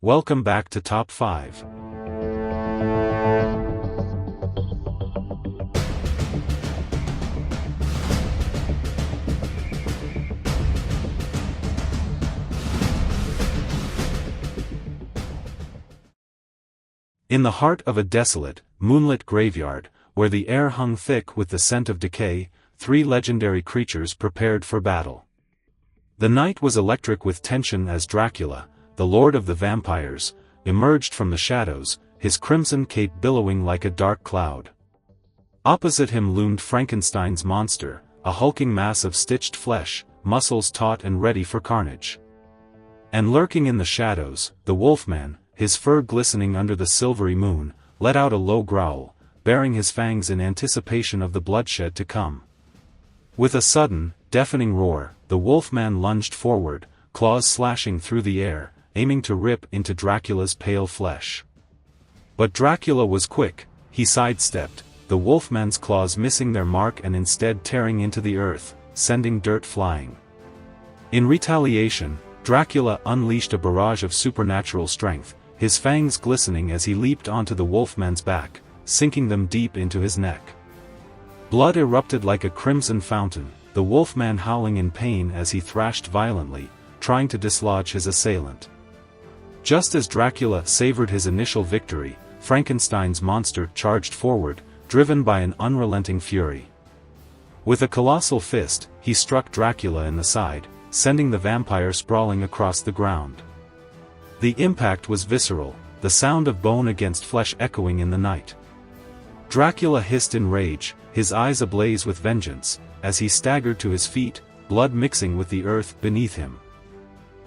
Welcome back to Top 5. In the heart of a desolate, moonlit graveyard, where the air hung thick with the scent of decay, 3 legendary creatures prepared for battle. The night was electric with tension as Dracula, the lord of the vampires, emerged from the shadows, his crimson cape billowing like a dark cloud. Opposite him loomed Frankenstein's monster, a hulking mass of stitched flesh, muscles taut and ready for carnage. And lurking in the shadows, the Wolfman, his fur glistening under the silvery moon, let out a low growl, baring his fangs in anticipation of the bloodshed to come. With a sudden, deafening roar, the Wolfman lunged forward, claws slashing through the air, aiming to rip into Dracula's pale flesh. But Dracula was quick. He sidestepped, the Wolfman's claws missing their mark and instead tearing into the earth, sending dirt flying. In retaliation, Dracula unleashed a barrage of supernatural strength, his fangs glistening as he leaped onto the Wolfman's back, sinking them deep into his neck. Blood erupted like a crimson fountain, the Wolfman howling in pain as he thrashed violently, trying to dislodge his assailant. Just as Dracula savored his initial victory, Frankenstein's monster charged forward, driven by an unrelenting fury. With a colossal fist, he struck Dracula in the side, sending the vampire sprawling across the ground. The impact was visceral, the sound of bone against flesh echoing in the night. Dracula hissed in rage, his eyes ablaze with vengeance, as he staggered to his feet, blood mixing with the earth beneath him.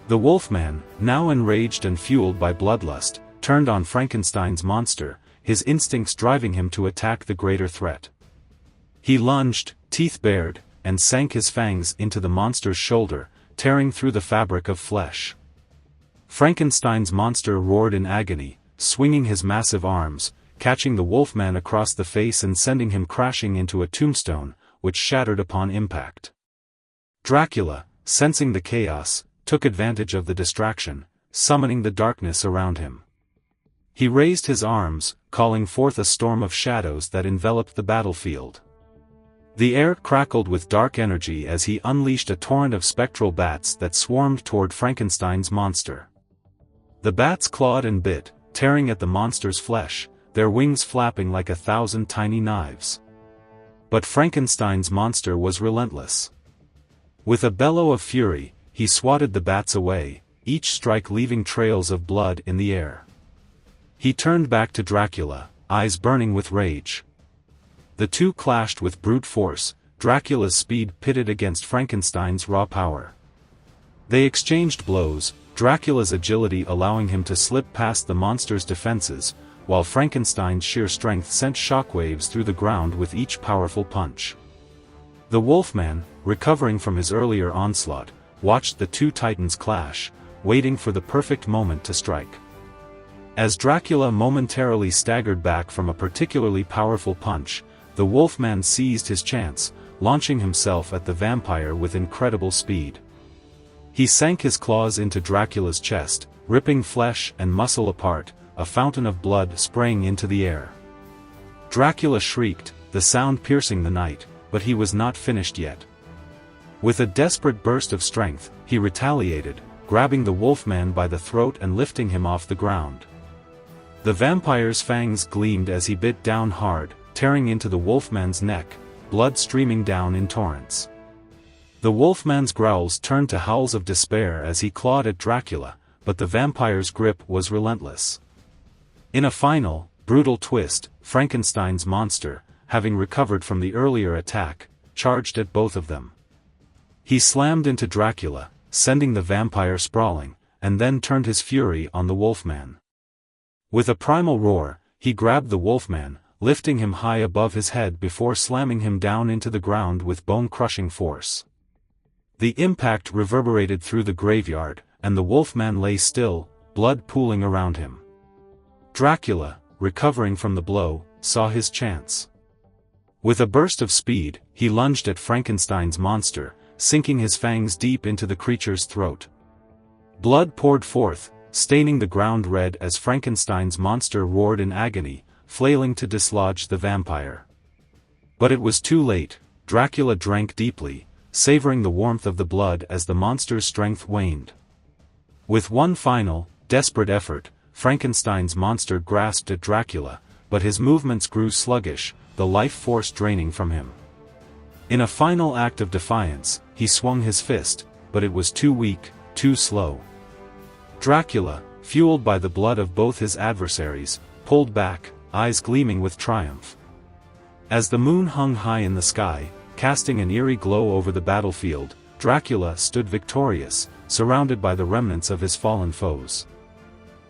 The Wolfman, now enraged and fueled by bloodlust, turned on Frankenstein's monster, his instincts driving him to attack the greater threat. He lunged, teeth bared, and sank his fangs into the monster's shoulder, tearing through the fabric of flesh. Frankenstein's monster roared in agony, swinging his massive arms, catching the Wolfman across the face and sending him crashing into a tombstone, which shattered upon impact. Dracula, sensing the chaos, took advantage of the distraction, summoning the darkness around him. He raised his arms, calling forth a storm of shadows that enveloped the battlefield. The air crackled with dark energy as he unleashed a torrent of spectral bats that swarmed toward Frankenstein's monster. The bats clawed and bit, tearing at the monster's flesh, their wings flapping like 1,000 tiny knives. But Frankenstein's monster was relentless. With a bellow of fury, he swatted the bats away, each strike leaving trails of blood in the air. He turned back to Dracula, eyes burning with rage. The two clashed with brute force, Dracula's speed pitted against Frankenstein's raw power. They exchanged blows, Dracula's agility allowing him to slip past the monster's defenses, while Frankenstein's sheer strength sent shockwaves through the ground with each powerful punch. The Wolfman, recovering from his earlier onslaught, watched the two titans clash, waiting for the perfect moment to strike. As Dracula momentarily staggered back from a particularly powerful punch, the Wolfman seized his chance, launching himself at the vampire with incredible speed. He sank his claws into Dracula's chest, ripping flesh and muscle apart, a fountain of blood spraying into the air. Dracula shrieked, the sound piercing the night, but he was not finished yet. With a desperate burst of strength, he retaliated, grabbing the Wolfman by the throat and lifting him off the ground. The vampire's fangs gleamed as he bit down hard, tearing into the Wolfman's neck, blood streaming down in torrents. The Wolfman's growls turned to howls of despair as he clawed at Dracula, but the vampire's grip was relentless. In a final, brutal twist, Frankenstein's monster, having recovered from the earlier attack, charged at both of them. He slammed into Dracula, sending the vampire sprawling, and then turned his fury on the Wolfman. With a primal roar, he grabbed the Wolfman, lifting him high above his head before slamming him down into the ground with bone-crushing force. The impact reverberated through the graveyard, and the Wolfman lay still, blood pooling around him. Dracula, recovering from the blow, saw his chance. With a burst of speed, he lunged at Frankenstein's monster, sinking his fangs deep into the creature's throat. Blood poured forth, staining the ground red as Frankenstein's monster roared in agony, flailing to dislodge the vampire. But it was too late. Dracula drank deeply, savoring the warmth of the blood as the monster's strength waned. With one final, desperate effort, Frankenstein's monster grasped at Dracula, but his movements grew sluggish, the life force draining from him. In a final act of defiance, he swung his fist, but it was too weak, too slow. Dracula, fueled by the blood of both his adversaries, pulled back, eyes gleaming with triumph. As the moon hung high in the sky, casting an eerie glow over the battlefield, Dracula stood victorious, surrounded by the remnants of his fallen foes.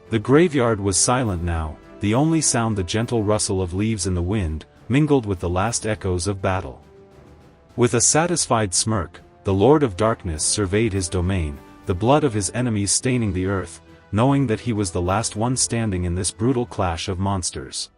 The graveyard was silent now, the only sound the gentle rustle of leaves in the wind, mingled with the last echoes of battle. With a satisfied smirk, the Lord of Darkness surveyed his domain, the blood of his enemies staining the earth, knowing that he was the last one standing in this brutal clash of monsters.